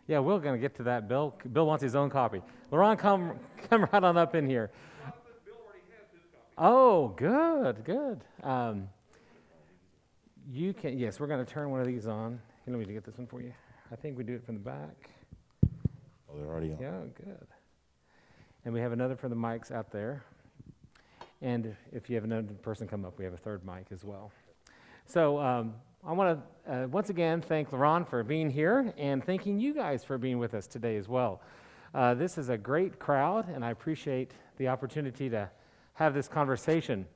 Yeah, we're going to get to that, Bill. Bill wants his own copy. Laron, come right on up in here. Oh, good, good. You can, yes, we're going to turn one of these on. Here, let me get this one for you. I think we do it from the back. Oh, they're already on. Yeah, good. And we have another for the mics out there. And if you have another person come up, we have a third mic as well. So I want to once again thank Laron for being here and thanking you guys for being with us today as well. This is a great crowd, and I appreciate the opportunity to have this conversation.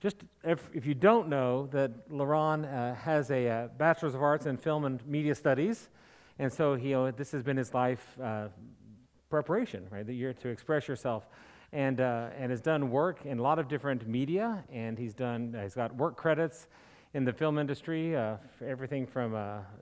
Just if you don't know, that Laron has a Bachelor's of Arts in Film and Media Studies, and so this has been his life preparation, right? That you're to express yourself, and has done work in a lot of different media, and he's got work credits in the film industry, everything from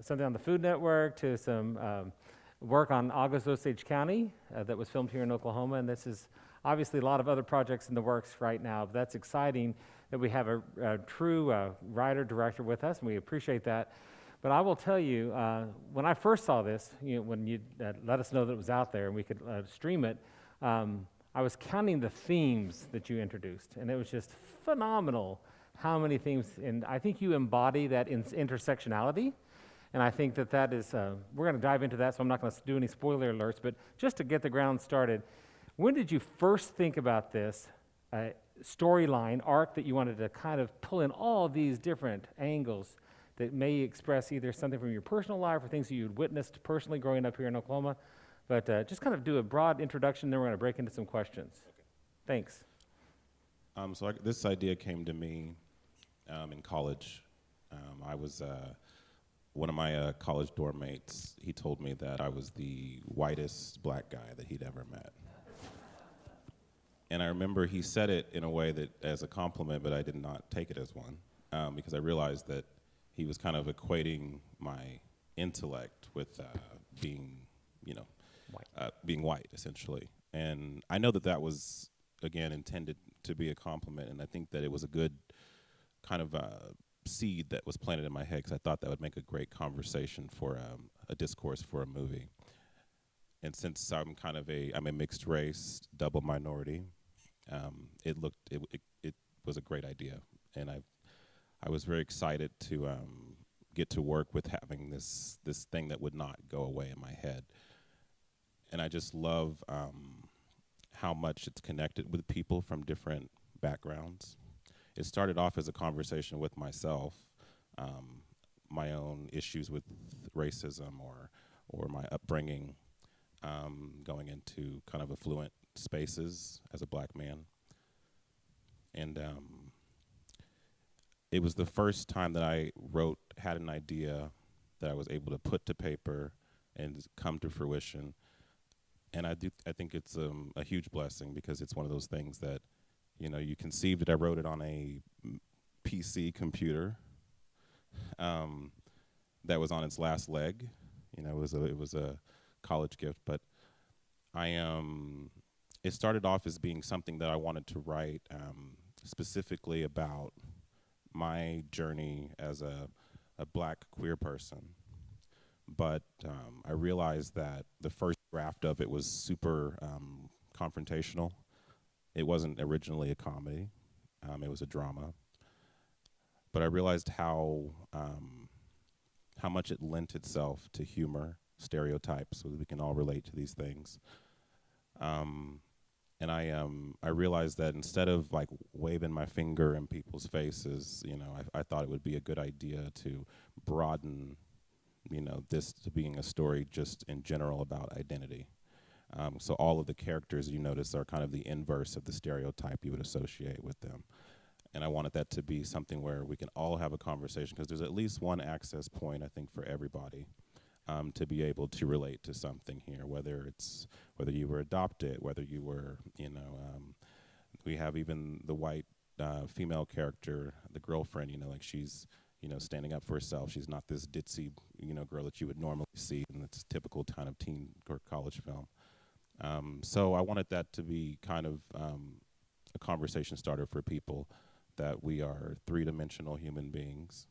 something on the Food Network to some work on August Osage County that was filmed here in Oklahoma, and this is obviously a lot of other projects in the works right now. But that's exciting that we have a true writer-director with us, and we appreciate that. But I will tell you, when I first saw this, when you let us know that it was out there and we could stream it, I was counting the themes that you introduced, and it was just phenomenal how many themes, and I think you embody that intersectionality, and I think that is, we're going to dive into that, so I'm not going to do any spoiler alerts, but just to get the ground started, when did you first think about this storyline, arc that you wanted to kind of pull in all these different angles that may express either something from your personal life or things that you'd witnessed personally growing up here in Oklahoma? But just kind of do a broad introduction, then we're going to break into some questions. Okay. Thanks. This idea came to me in college. I was one of my college dorm mates. He told me that I was the whitest black guy that he'd ever met. And I remember he said it in a way that as a compliment, but I did not take it as one, because I realized that he was kind of equating my intellect with being, being white, essentially. And I know that was, again, intended to be a compliment, and I think that it was a good kind of seed that was planted in my head, because I thought that would make a great conversation for a discourse for a movie. And since I'm a mixed race, double minority, it was a great idea, and I was very excited to get to work with having this thing that would not go away in my head. And I just love how much it's connected with people from different backgrounds. It started off as a conversation with myself, my own issues with racism or my upbringing, going into kind of affluent spaces as a black man. And it was the first time that I had an idea that I was able to put to paper and come to fruition. And I think it's a huge blessing, because it's one of those things that, you conceived it. I wrote it on a PC computer that was on its last leg. It was a college gift, but it started off as being something that I wanted to write specifically about my journey as a black queer person. But I realized that the first draft of it was super confrontational. It wasn't originally a comedy. It was a drama. But I realized how much it lent itself to humor, stereotypes, so that we can all relate to these things. And I realized that instead of like waving my finger in people's faces, I thought it would be a good idea to broaden, this to being a story just in general about identity. So all of the characters you notice are kind of the inverse of the stereotype you would associate with them. And I wanted that to be something where we can all have a conversation, because there's at least one access point, I think, for everybody. To be able to relate to something here, whether you were adopted, whether you were, we have even the white female character, the girlfriend, like she's, standing up for herself. She's not this ditzy, girl that you would normally see in this typical kind of teen or college film. So I wanted that to be kind of a conversation starter for people, that we are three-dimensional human beings,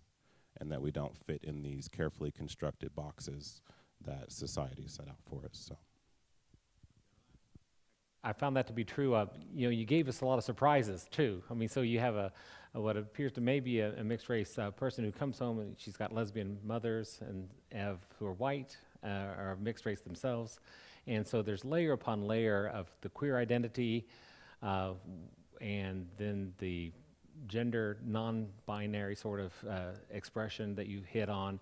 and that we don't fit in these carefully constructed boxes that society set out for us. So. I found that to be true. You gave us a lot of surprises too. I mean, so you have what appears to maybe a mixed race person who comes home and she's got lesbian mothers and who are white or mixed race themselves, and so there's layer upon layer of the queer identity, and then the gender non-binary sort of expression that you hit on.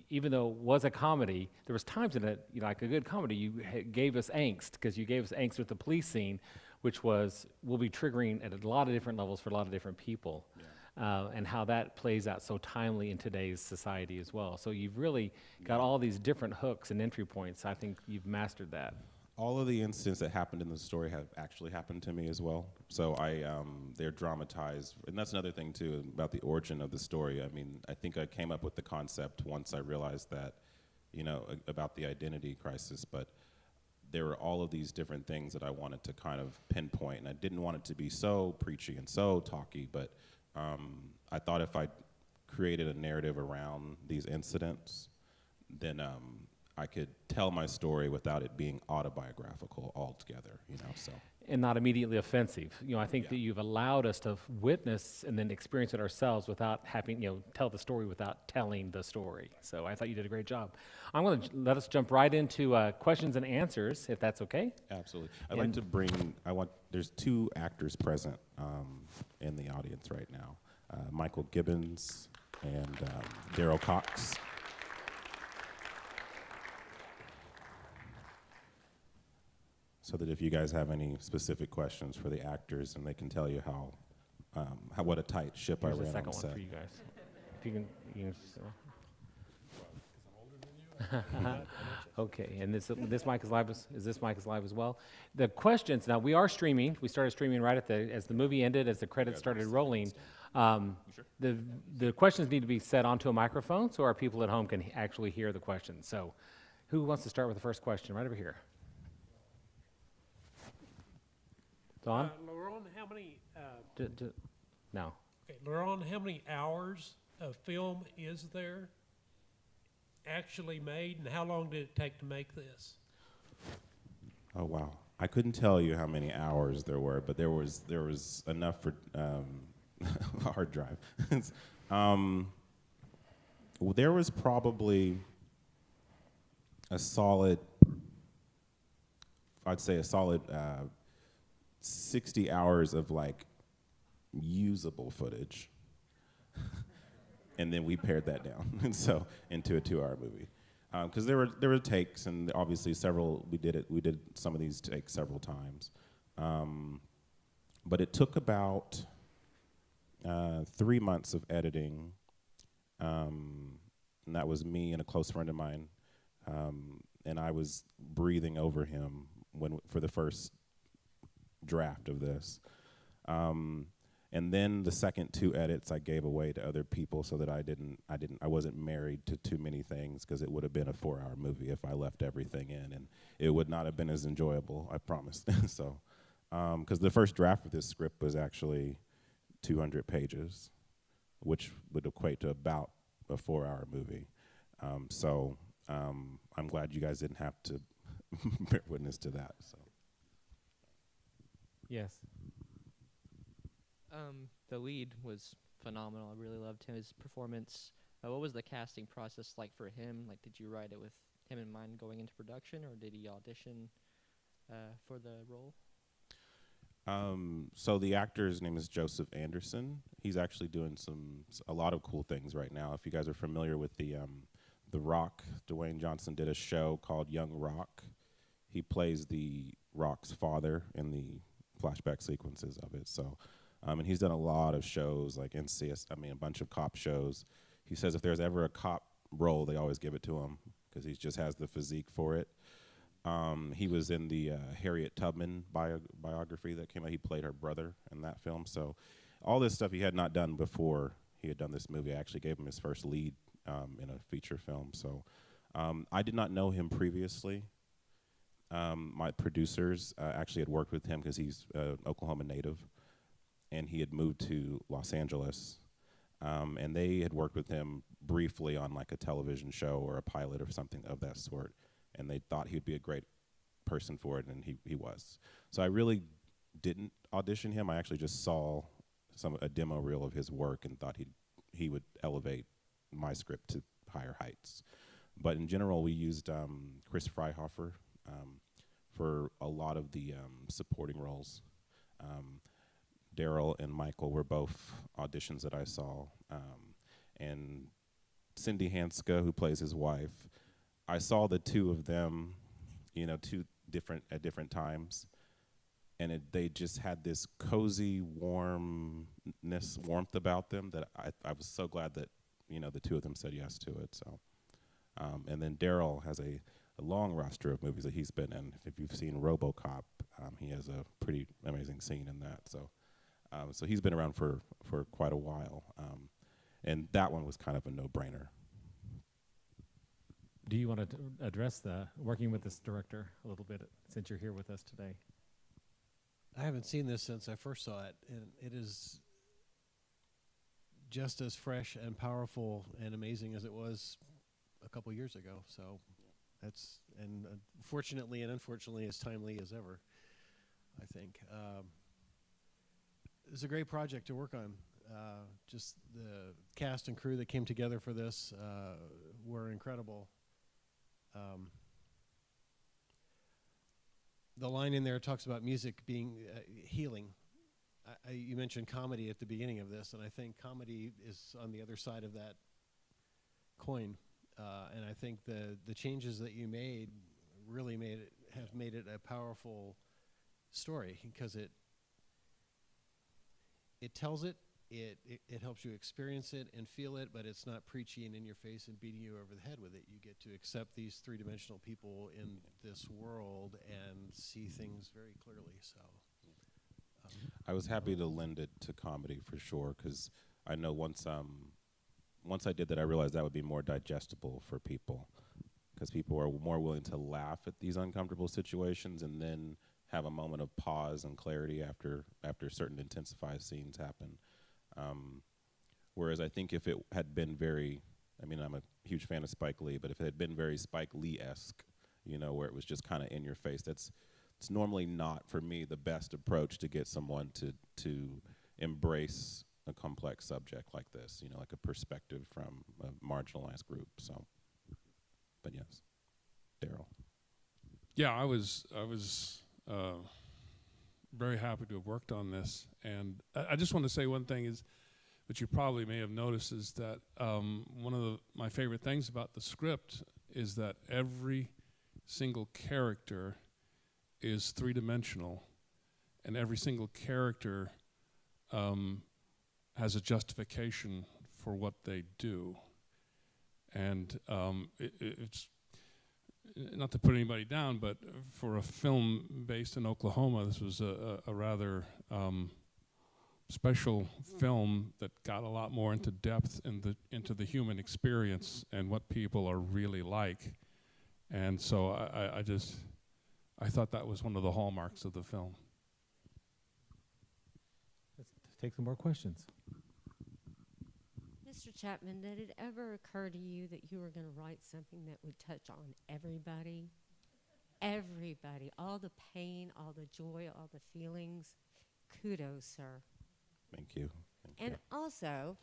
Even though it was a comedy, there was times in it, like a good comedy, you gave us angst, because you gave us angst with the police scene, which will be triggering at a lot of different levels for a lot of different people, and how that plays out so timely in today's society as well. So you've really got all these different hooks and entry points. I think you've mastered that. All of the incidents that happened in the story have actually happened to me as well. So they're dramatized, and that's another thing too about the origin of the story. I mean, I think I came up with the concept once I realized that, about the identity crisis, but there were all of these different things that I wanted to kind of pinpoint, and I didn't want it to be so preachy and so talky, but I thought if I created a narrative around these incidents, then I could tell my story without it being autobiographical altogether, so. And not immediately offensive. I think that you've allowed us to witness and then experience it ourselves without having, tell the story without telling the story. So I thought you did a great job. I'm going to let us jump right into questions and answers, if that's okay. Absolutely. There's two actors present in the audience right now, Michael Gibbons and Daryl Cox. So that if you guys have any specific questions for the actors, and they can tell you what a tight ship I ran on set. Here's the second one for you guys. If you can okay, and this mic is live. Is this mic is live as well? The questions now, we are streaming. We started streaming right as the movie ended, as the credits started rolling. The questions need to be set onto a microphone so our people at home can actually hear the questions. So, who wants to start with the first question? Right over here. Don? Laron, how many? No. Okay, Laron, how many hours of film is there actually made, and how long did it take to make this? Oh wow! I couldn't tell you how many hours there were, but there was enough for a hard drive. There was probably a solid, 60 hours of usable footage, and then we pared that down into a 2-hour movie, because there were takes, and obviously we did some of these takes several times, but it took about 3 months of editing, and that was me and a close friend of mine, and I was breathing over him for the first draft of this, and then the second 2 edits I gave away to other people so that I wasn't married to too many things, because it would have been a 4-hour movie if I left everything in, and it would not have been as enjoyable, I promise. So, because the first draft of this script was actually 200 pages, which would equate to about a 4-hour movie. So I'm glad you guys didn't have to bear witness to that. So. Yes. The lead was phenomenal. I really loved his performance. What was the casting process like for him? Did you write it with him in mind going into production, or did he audition for the role? So the actor's name is Joseph Anderson. He's actually doing a lot of cool things right now. If you guys are familiar with the Rock, Dwayne Johnson did a show called Young Rock. He plays the Rock's father in the flashback sequences of it. So, and he's done a lot of shows like a bunch of cop shows. He says if there's ever a cop role, they always give it to him because he just has the physique for it. He was in the Harriet Tubman biography that came out. He played her brother in that film. So all this stuff he had not done before he had done this movie. I actually gave him his first lead in a feature film. So I did not know him previously. My producers actually had worked with him because he's an Oklahoma native, and he had moved to Los Angeles And they had worked with him briefly on like a television show or a pilot or something of that sort, and they thought he'd be a great person for it, and he was. So I really didn't audition him. I actually just saw a demo reel of his work and thought he would elevate my script to higher heights. But in general, we used Chris Freihofer for a lot of the supporting roles. Daryl and Michael were both auditions that I saw. And Cindy Hanska, who plays his wife, I saw the two of them, at different times. And they just had this cozy warmth about them that I was so glad that, the two of them said yes to it. So, and then Daryl has a long roster of movies that he's been in. If you've seen RoboCop, he has a pretty amazing scene in that. So he's been around for quite a while. And that one was kind of a no-brainer. Do you want to address working with this director a little bit since you're here with us today? I haven't seen this since I first saw it, and it is just as fresh and powerful and amazing as it was a couple years ago. So that's, and fortunately and unfortunately, as timely as ever, I think. It was a great project to work on. Just the cast and crew that came together for this were incredible. The line in there talks about music being healing. You mentioned comedy at the beginning of this, and I think comedy is on the other side of that coin. And I think the changes that you made really have made it a powerful story, because it tells it. It helps you experience it and feel it, but it's not preachy and in your face and beating you over the head with it. You get to accept these three-dimensional people in this world and see things very clearly. So, I was happy to lend it to comedy for sure, because I know once I did that, I realized that would be more digestible for people, because people are more willing to laugh at these uncomfortable situations and then have a moment of pause and clarity after certain intensified scenes happen. Whereas I think if it had been I'm a huge fan of Spike Lee, but if it had been very Spike Lee-esque, where it was just kind of in your face, it's normally not, for me, the best approach to get someone to embrace a complex subject like this, like a perspective from a marginalized group. So, but yes, Daryl. Yeah, I was very happy to have worked on this, and I just want to say one thing is, which you probably may have noticed, is that one of my favorite things about the script is that every single character is three-dimensional, and every single character has a justification for what they do, and it's not to put anybody down, but for a film based in Oklahoma, this was a rather special film that got a lot more into depth into the human experience and what people are really like. And so I thought that was one of the hallmarks of the film. Let's take some more questions. Mr. Chapman, did it ever occur to you that you were going to write something that would touch on everybody? Everybody. All the pain, all the joy, all the feelings. Kudos, sir. Thank you. And also,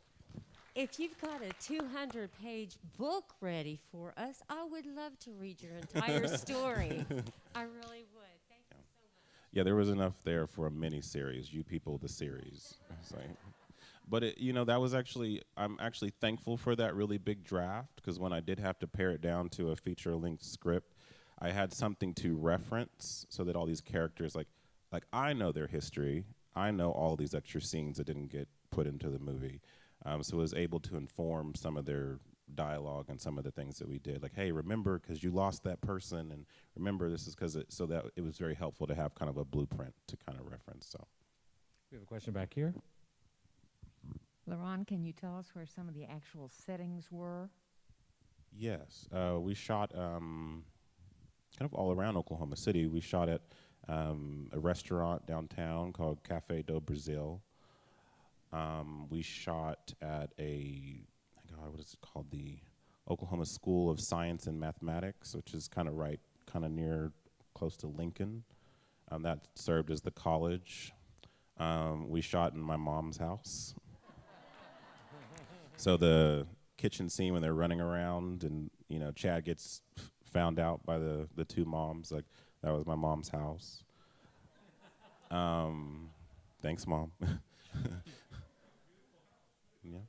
if you've got a 200-page book ready for us, I would love to read your entire story. I really would. Thank you so much. Yeah, there was enough there for a mini-series, You People, the series. But that was I'm actually thankful for that really big draft, because when I did have to pare it down to a feature-length script, I had something to reference so that all these characters, like I know their history, I know all these extra scenes that didn't get put into the movie, so I was able to inform some of their dialogue and some of the things that we did. Like, hey, remember, because you lost that person, and remember this is because so that it was very helpful to have kind of a blueprint to kind of reference. So, We have a question back here. Laron, can you tell us where some of the actual settings were? yes, we shot kind of all around Oklahoma City. We shot at a restaurant downtown called Café do Brasil. We shot at what is it called? The Oklahoma School of Science and Mathematics, which is kind of near, close to Lincoln. That served as the college. We shot in my mom's house. So the kitchen scene when they're running around and, Chad gets found out by the two moms, like, that was my mom's house. Thanks, Mom. Yeah.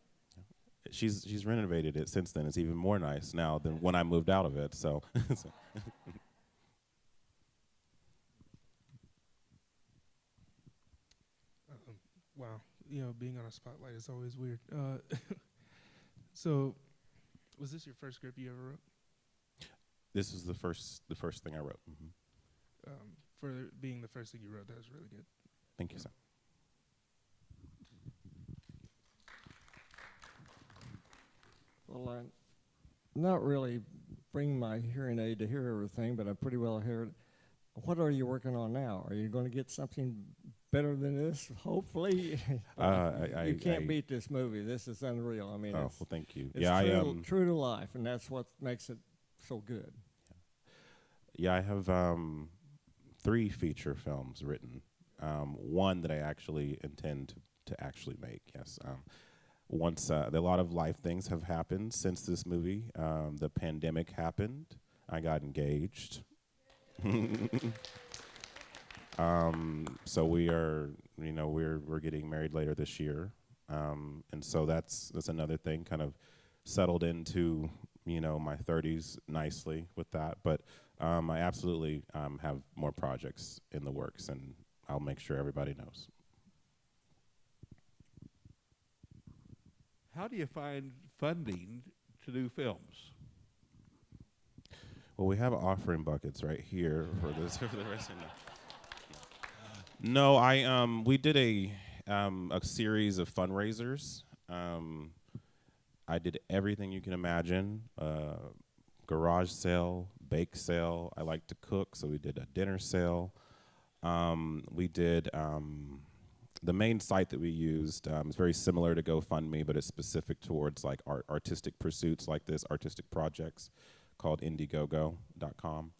She's renovated it since then. It's even more nice now than when I moved out of it. So. Wow, being on a spotlight is always weird. So, was this your first script you ever wrote? This is the first thing I wrote. Mm-hmm. For being the first thing you wrote, that was really good. Thank you, sir. Well, I'm not really bringing my hearing aid to hear everything, but I pretty well hear it. What are you working on now? Are you going to get something better than this? Hopefully. You can't beat this movie. This is unreal. I mean, well, thank you. It's Yeah, true to life, and that's what makes it so good. Yeah, I have 3 feature films written. One that I actually intend to actually make. Yes. Once a lot of life things have happened since this movie. The pandemic happened. I got engaged. So we are, we're getting married later this year, and so that's another thing. Kind of settled into my 30s nicely with that, but I absolutely have more projects in the works, and I'll make sure everybody knows. How do you find funding to do films? Well, we have offering buckets right here for this for the rest of the. No, we did a series of fundraisers. I did everything you can imagine: garage sale, bake sale. I like to cook, so we did a dinner sale. We did the main site that we used is very similar to GoFundMe, but it's specific towards like artistic pursuits like this, artistic projects, called Indiegogo.com.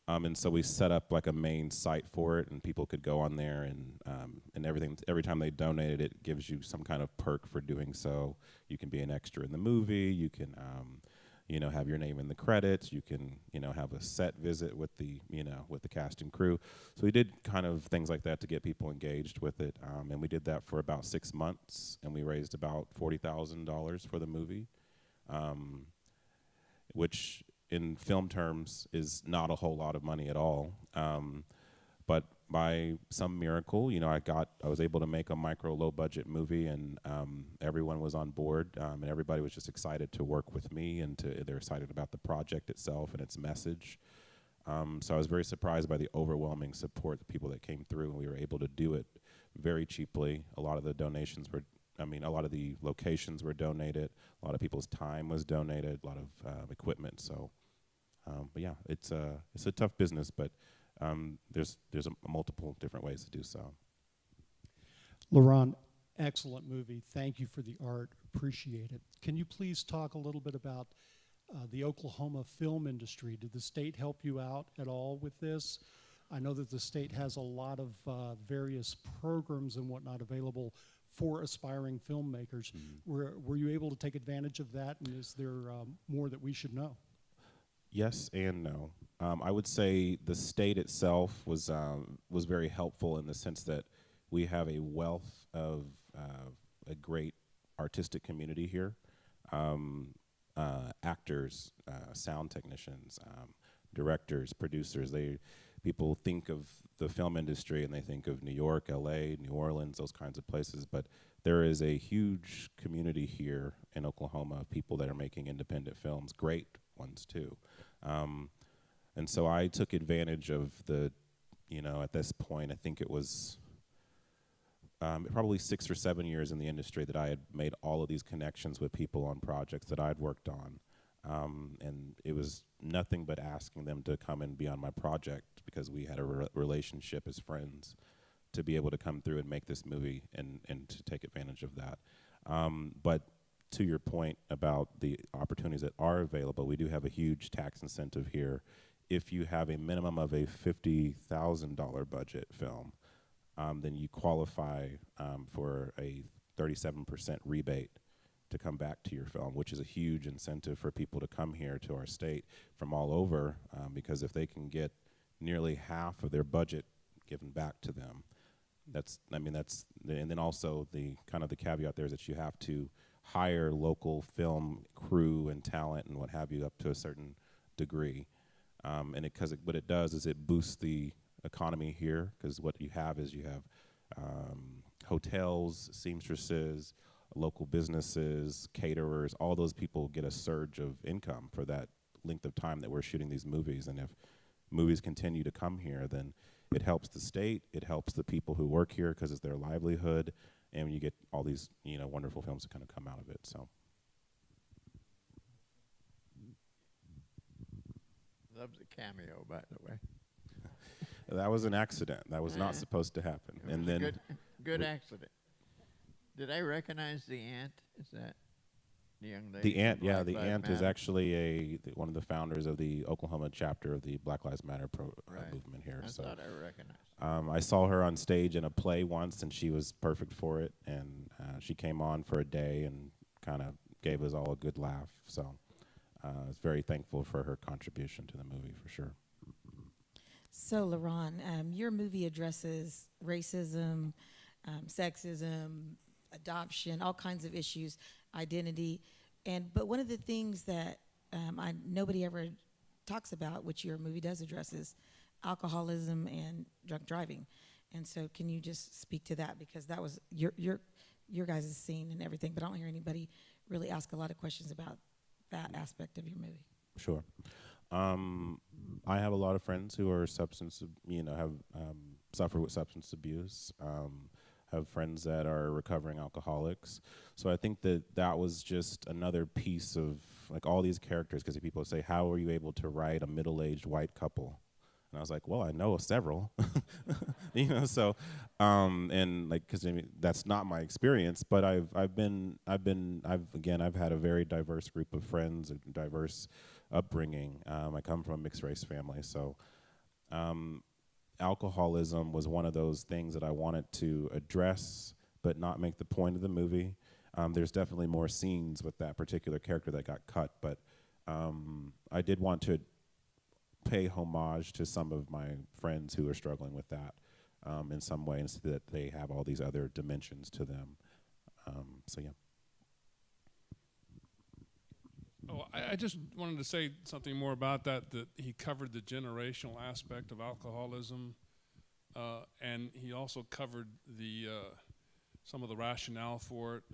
And so we set up like a main site for it, and people could go on there and everything. Every time they donated, it gives you some kind of perk for doing so. You can be an extra in the movie. You can, have your name in the credits. You can, have a set visit with the cast and crew. So we did kind of things like that to get people engaged with it. And we did that for about 6 months, and we raised about $40,000 for the movie, which in film terms is not a whole lot of money at all. But by some miracle, I was able to make a low budget movie, and everyone was on board, and everybody was just excited to work with me, and they're excited about the project itself and its message. So I was very surprised by the overwhelming support, the people that came through, and we were able to do it very cheaply. A lot of the donations were, a lot of the locations were donated, a lot of people's time was donated, a lot of equipment. So, but yeah, it's a tough business, but there's multiple different ways to do so. Laron, excellent movie. Thank you for the art. Appreciate it. Can you please talk a little bit about the Oklahoma film industry? Did the state help you out at all with this? I know that the state has a lot of various programs and whatnot available for aspiring filmmakers. Mm-hmm. Were you able to take advantage of that, and is there more that we should know? Yes and no. I would say the state itself was very helpful in the sense that we have a wealth of a great artistic community here. Actors, sound technicians, directors, producers. People think of the film industry and they think of New York, LA, New Orleans, those kinds of places, but there is a huge community here in Oklahoma of people that are making independent films, great ones too. And so I took advantage of at this point, I think it was probably 6 or 7 years in the industry that I had made all of these connections with people on projects that I'd worked on. And it was nothing but asking them to come and be on my project because we had a relationship as friends. to be able to come through and make this movie and to take advantage of that. But to your point about the opportunities that are available, we do have a huge tax incentive here. If you have a minimum of a $50,000 budget film, then you qualify for a 37% rebate to come back to your film, which is a huge incentive for people to come here to our state from all over, because if they can get nearly half of their budget given back to them, and then also the kind of the caveat there is that you have to hire local film crew and talent and what have you up to a certain degree. And what it does is it boosts the economy here, because what you have is you have hotels, seamstresses, local businesses, caterers, all those people get a surge of income for that length of time that we're shooting these movies. And if movies continue to come here, then it helps the state, it helps the people who work here because it's their livelihood, and you get all these wonderful films that kind of come out of it. So. Loves a cameo, by the way. That was an accident. That was not supposed to happen. And then good accident. Did I recognize the aunt? Is that the young lady? The aunt, yeah, the aunt is actually one of the founders of the Oklahoma chapter of the Black Lives Matter movement here. I so thought I recognized. I saw her on stage in a play once, and she was perfect for it. And she came on for a day and kind of gave us all a good laugh. So I was very thankful for her contribution to the movie, for sure. So, Laron, your movie addresses racism, sexism, adoption, all kinds of issues, identity, but one of the things that nobody ever talks about, which your movie does address, is alcoholism and drunk driving. And so, can you just speak to that, because that was your guys' scene and everything, but I don't hear anybody really ask a lot of questions about that aspect of your movie. Sure. I have a lot of friends who are have suffered with substance abuse. Have friends that are recovering alcoholics. So I think that was just another piece of like all these characters, because people say, how are you able to write a middle-aged white couple? And I was like, well, I know several, so, and like, cause that's not my experience, but I've had a very diverse group of friends, a diverse upbringing. I come from a mixed race family, so, alcoholism was one of those things that I wanted to address, but not make the point of the movie. There's definitely more scenes with that particular character that got cut, but I did want to pay homage to some of my friends who are struggling with that in some way, so that they have all these other dimensions to them. So yeah. Oh, I just wanted to say something more about that he covered the generational aspect of alcoholism, and he also covered some of the rationale for it.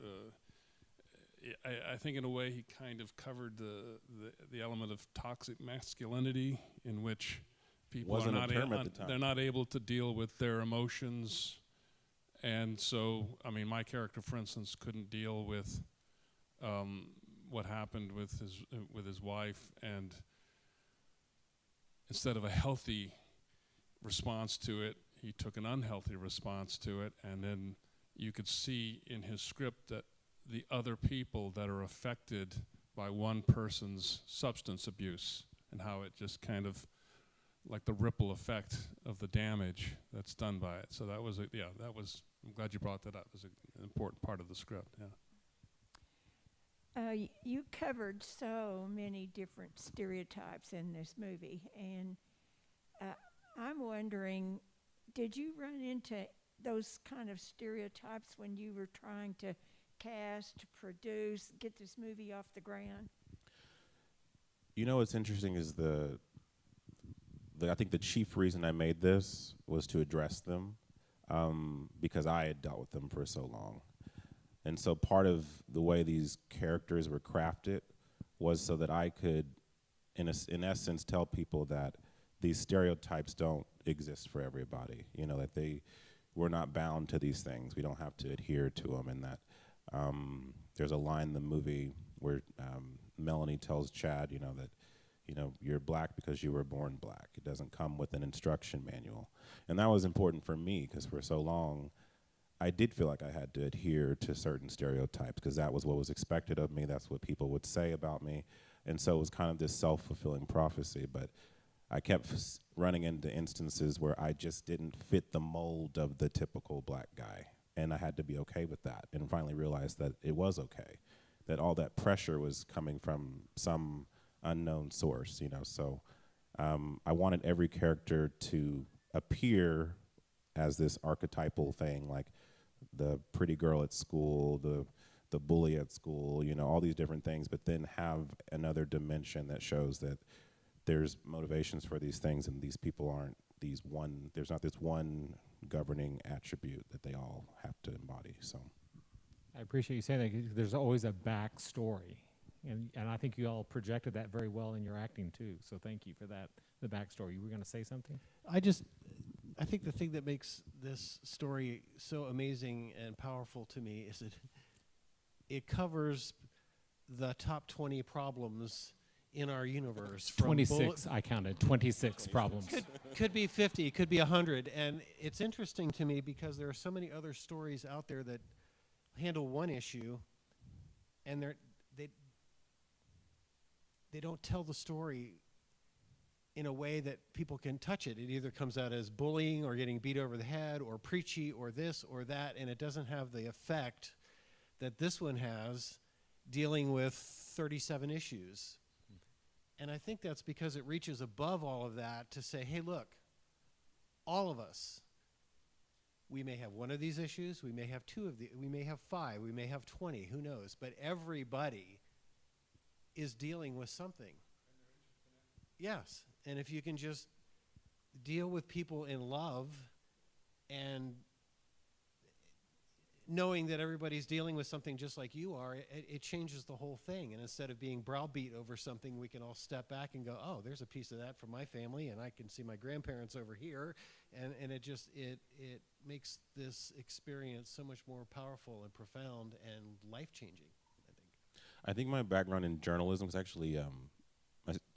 I think in a way he kind of covered the element of toxic masculinity, in which people are they're not able to deal with their emotions, and so my character, for instance, couldn't deal with what happened with his wife, and instead of a healthy response to it, he took an unhealthy response to it, and then you could see in his script that the other people that are affected by one person's substance abuse, and how it just kind of like the ripple effect of the damage that's done by it. So that was I'm glad you brought that up. It was an important part of the script. You covered so many different stereotypes in this movie, and I'm wondering, did you run into those kind of stereotypes when you were trying to cast, produce, get this movie off the ground? What's interesting is I think the chief reason I made this was to address them, because I had dealt with them for so long. And so part of the way these characters were crafted was so that I could, in essence, tell people that these stereotypes don't exist for everybody. That we're not bound to these things. We don't have to adhere to them. And that there's a line in the movie where Melanie tells Chad, that You know, you're black because you were born black. It doesn't come with an instruction manual. And that was important for me because for so long, I did feel like I had to adhere to certain stereotypes because that was what was expected of me. That's what people would say about me. And so it was kind of this self-fulfilling prophecy. But I kept running into instances where I just didn't fit the mold of the typical black guy. And I had to be okay with that and finally realized that it was okay, that all that pressure was coming from some unknown source, you know. So I wanted every character to appear as this archetypal thing, like the pretty girl at school, the bully at school, you know, all these different things, but then have another dimension that shows that there's motivations for these things and these people aren't there's not this one governing attribute that they all have to embody. So I appreciate you saying that 'cause there's always a backstory. And I think you all projected that very well in your acting too. So thank you for that, the backstory. You were going to say something? I think the thing that makes this story so amazing and powerful to me is that it covers the top 20 problems in our universe. From 26, I counted, 26 problems. Could be 50, could be 100. And it's interesting to me because there are so many other stories out there that handle one issue and they don't tell the story in a way that people can touch it. It either comes out as bullying or getting beat over the head or preachy or this or that, and it doesn't have the effect that this one has dealing with 37 issues. And I think that's because it reaches above all of that to say, hey, look, all of us, we may have one of these issues, we may have two of the, we may have 5, we may have 20, who knows, but everybody is dealing with something. Yes, and if you can just deal with people in love and knowing that everybody's dealing with something just like you are, it changes the whole thing. And instead of being browbeat over something, we can all step back and go, oh, there's a piece of that for my family, and I can see my grandparents over here. And it just, it makes this experience so much more powerful and profound and life-changing, I think. I think my background in journalism was actually,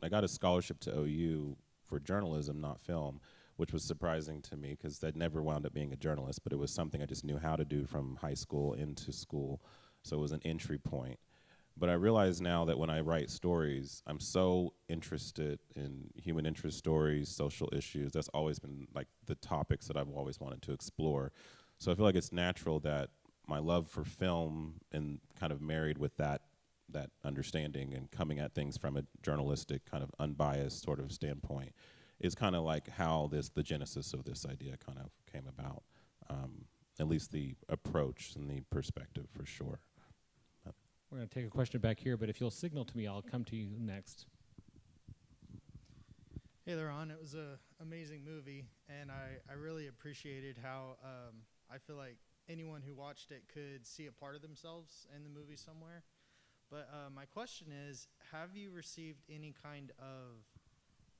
I got a scholarship to OU for journalism, not film, which was surprising to me because I'd never wound up being a journalist, but it was something I just knew how to do from high school into school, so it was an entry point. But I realize now that when I write stories, I'm so interested in human interest stories, social issues. That's always been like the topics that I've always wanted to explore. So I feel like it's natural that my love for film and kind of married with that understanding and coming at things from a journalistic kind of unbiased sort of standpoint is kind of like how the genesis of this idea kind of came about, at least the approach and the perspective for sure. We're going to take a question back here, but if you'll signal to me, I'll come to you next. Hey, Laron, it was an amazing movie, and I really appreciated how I feel like anyone who watched it could see a part of themselves in the movie somewhere. But my question is, have you received any kind of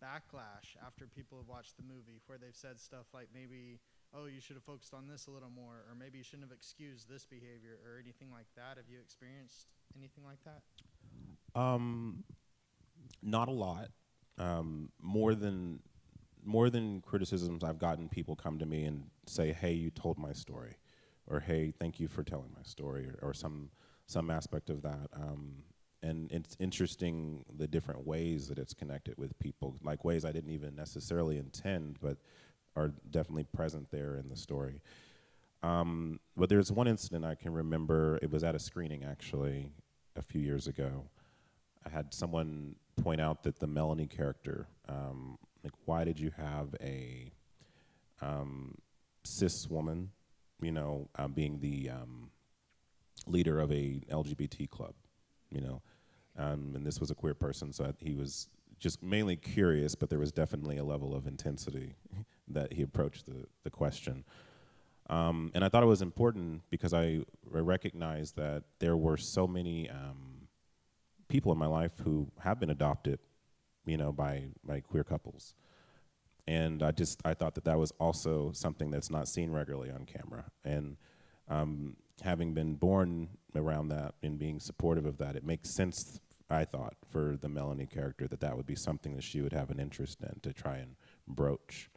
backlash after people have watched the movie where they've said stuff like maybe, oh, you should have focused on this a little more, or maybe you shouldn't have excused this behavior or anything like that? Have you experienced anything like that? Not a lot. More than criticisms, I've gotten people come to me and say, hey, you told my story, or hey, thank you for telling my story, or some aspect of that. And it's interesting the different ways that it's connected with people, like ways I didn't even necessarily intend, but are definitely present there in the story. But there's one incident I can remember. It was at a screening, actually, a few years ago. I had someone point out that the Melanie character, like, why did you have a cis woman, you know, being the leader of a LGBT club, you know? And this was a queer person, so he was just mainly curious, but there was definitely a level of intensity that he approached the question. And I thought it was important because I recognized that there were so many people in my life who have been adopted, you know, by queer couples. And I thought that was also something that's not seen regularly on camera. And having been born around that and being supportive of that, it makes sense I thought, for the Melanie character, that would be something that she would have an interest in to try and broach.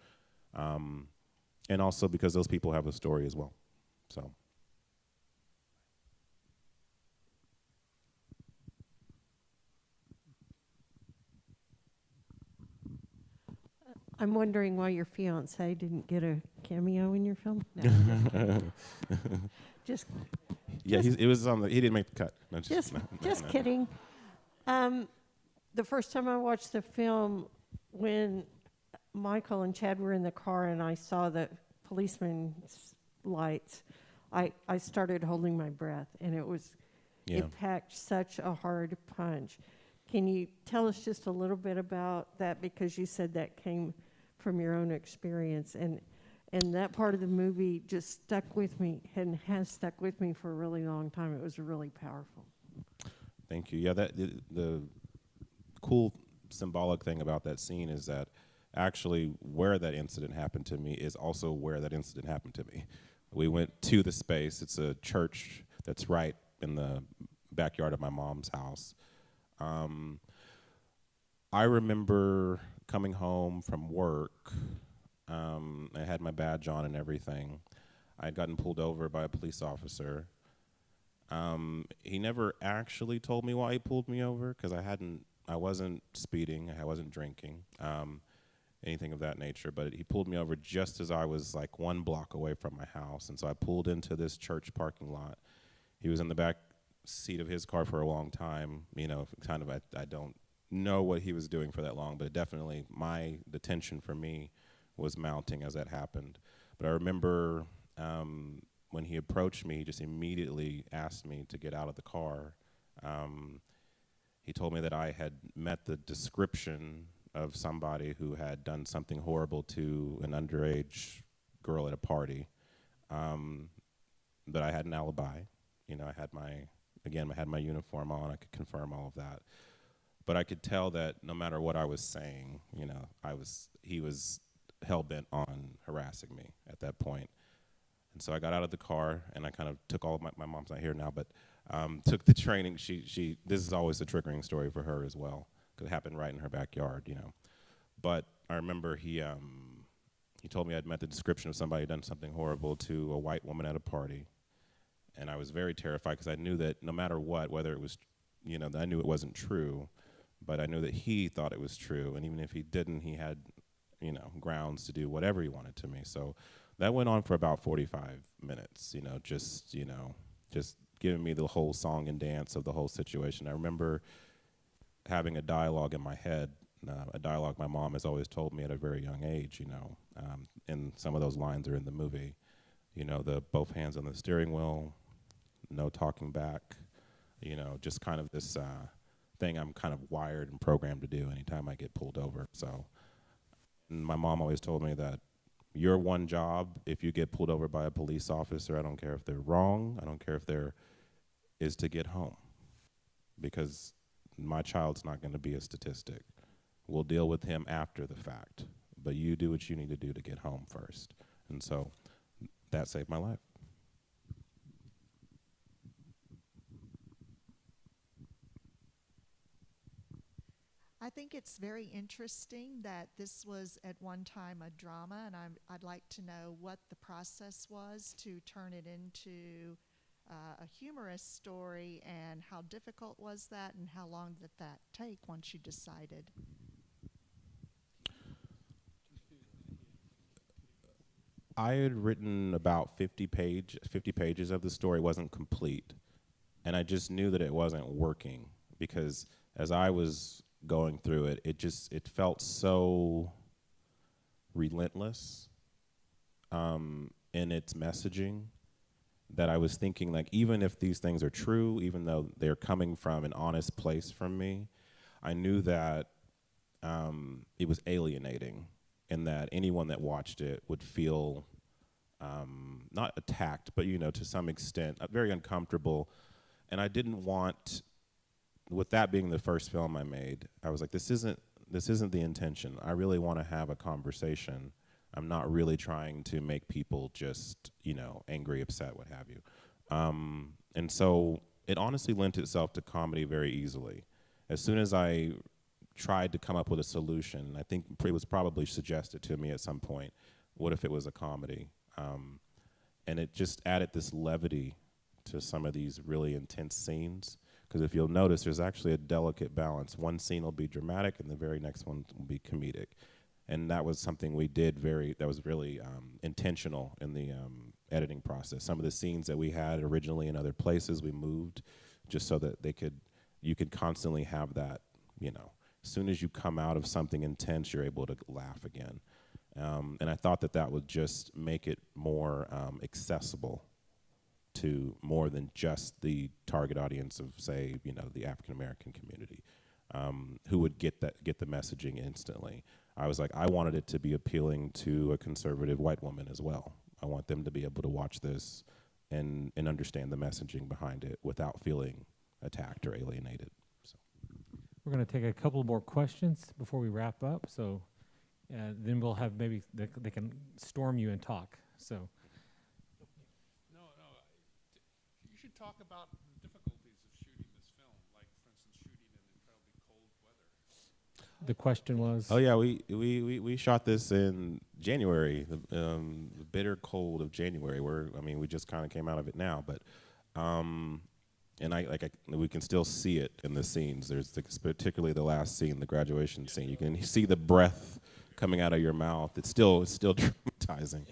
And also because those people have a story as well. So. I'm wondering why your fiance didn't get a cameo in your film. No, I'm just kidding. Yeah, it was on he didn't make the cut. No, just kidding. The first time I watched the film, when Michael and Chad were in the car and I saw the policeman's lights, I started holding my breath, and it packed such a hard punch. Can you tell us just a little bit about that, because you said that came from your own experience, and that part of the movie just stuck with me and has stuck with me for a really long time. It was really powerful. Thank you. Yeah, the cool symbolic thing about that scene is that actually where that incident happened to me is also where that incident happened to me. We went to the space. It's a church that's right in the backyard of my mom's house. I remember coming home from work. I had my badge on and everything. I had gotten pulled over by a police officer. He never actually told me why he pulled me over, because I wasn't speeding, I wasn't drinking, anything of that nature. But he pulled me over just as I was like 1 block away from my house, and so I pulled into this church parking lot. He was in the back seat of his car for a long time. You know, kind of I don't know what he was doing for that long, but definitely the tension for me was mounting as that happened. But I remember when he approached me, he just immediately asked me to get out of the car. He told me that I had met the description of somebody who had done something horrible to an underage girl at a party, but I had an alibi. You know, I had my uniform on. I could confirm all of that. But I could tell that no matter what I was saying, you know, he was hell-bent on harassing me at that point. And so I got out of the car, and I kind of took all of my mom's not here now, but took the training. This is always a triggering story for her as well, because it happened right in her backyard, you know. But I remember he told me I'd met the description of somebody who'd done something horrible to a white woman at a party. And I was very terrified, because I knew that no matter what, whether it was, you know, I knew it wasn't true, but I knew that he thought it was true. And even if he didn't, he had, you know, grounds to do whatever he wanted to me. So that went on for about 45 minutes, you know, just giving me the whole song and dance of the whole situation. I remember having a dialogue in my head, a dialogue my mom has always told me at a very young age, you know, and some of those lines are in the movie. You know, the both hands on the steering wheel, no talking back, you know, just kind of this thing I'm kind of wired and programmed to do anytime I get pulled over. So my mom always told me that your one job, if you get pulled over by a police officer, I don't care if they're wrong, I don't care if is to get home, because my child's not going to be a statistic. We'll deal with him after the fact, but you do what you need to do to get home first. And so that saved my life. I think it's very interesting that this was at one time a drama, and I'd like to know what the process was to turn it into a humorous story, and how difficult was that, and how long did that take once you decided? I had written about 50 pages of the story. It wasn't complete, and I just knew that it wasn't working, because as I was going through it, it felt so relentless in its messaging, that I was thinking, like, even if these things are true, even though they're coming from an honest place from me, I knew that it was alienating, and that anyone that watched it would feel not attacked, but, you know, to some extent, very uncomfortable. And I didn't want, with that being the first film I made, I was like, this isn't the intention. I really want to have a conversation. I'm not really trying to make people just, you know, angry, upset, what have you. And so it honestly lent itself to comedy very easily. as soon as I tried to come up with a solution, I think it was probably suggested to me at some point, what if it was a comedy? And it just added this levity to some of these really intense scenes. Because if you'll notice, there's actually a delicate balance. One scene will be dramatic, and the very next one will be comedic. And that was something we did that was really intentional in the editing process. Some of the scenes that we had originally in other places, we moved just so that you could constantly have that, as soon as you come out of something intense, you're able to laugh again. And I thought that would just make it more accessible to more than just the target audience of, say, the African American community, who would get the messaging instantly. I was like, I wanted it to be appealing to a conservative white woman as well. I want them to be able to watch this and understand the messaging behind it without feeling attacked or alienated. So. We're going to take a couple more questions before we wrap up. So then we'll have maybe they can storm you and talk. So. No. You should talk about the difficulties of shooting this film, like, for instance, shooting in incredibly cold weather. The question was? Oh yeah, we shot this in January, the bitter cold of January. We just kind of came out of it now, but we can still see it in the scenes. There's particularly the last scene, the graduation scene. You can see the breath coming out of your mouth. It's still traumatizing.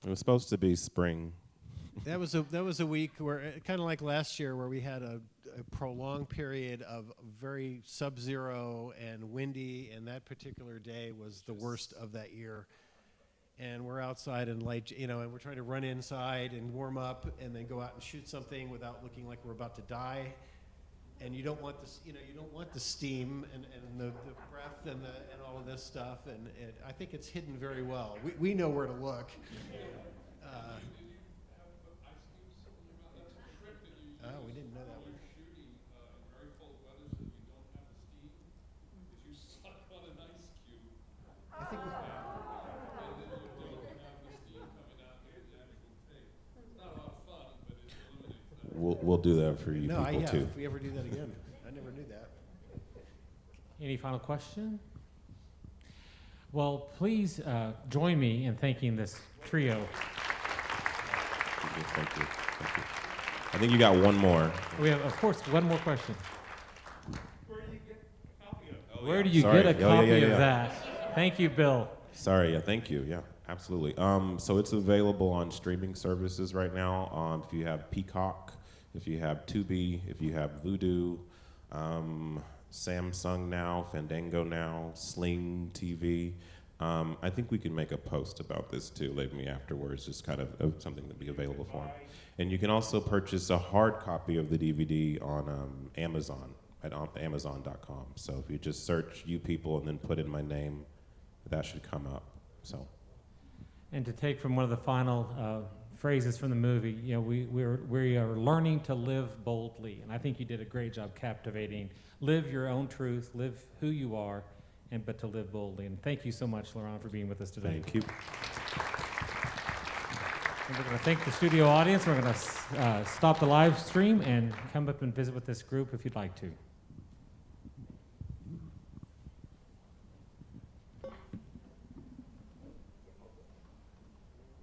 It was supposed to be spring. That was a week where, kind of like last year, where we had a prolonged period of very sub-zero and windy, and that particular day was the worst of that year. And we're outside and and we're trying to run inside and warm up, and then go out and shoot something without looking like we're about to die. And you don't want this, you don't want the steam and the breath and all of this stuff. And I think it's hidden very well. We know where to look. Oh, we didn't know that one. Shooting in very cold weather so you don't have the steam, because you suck on an ice cube. I think and then you don't have the steam coming out of the actual tape. It's not a lot of fun, but it eliminates that. We'll do that for you people too. If we ever do that again. I never knew that. Any final question? Well, please join me in thanking this trio. Thank you. I think you got one more. We have, of course, one more question. Where do you get a copy of it? Where do you get a copy of that? Thank you, Bill. Sorry, thank you. Yeah, absolutely. So it's available on streaming services right now. If you have Peacock, if you have Tubi, if you have Vudu, Samsung Now, Fandango Now, Sling TV. I think we can make a post about this too, maybe afterwards, just kind of something to be available for them. And you can also purchase a hard copy of the DVD on Amazon, at Amazon.com. So if you just search You People and then put in my name, that should come up. So. And to take from one of the final phrases from the movie, we are learning to live boldly. And I think you did a great job captivating. Live your own truth, live who you are, but to live boldly. And thank you so much, Laron, for being with us today. Thank you. And we're going to thank the studio audience. We're going to stop the live stream and come up and visit with this group if you'd like to.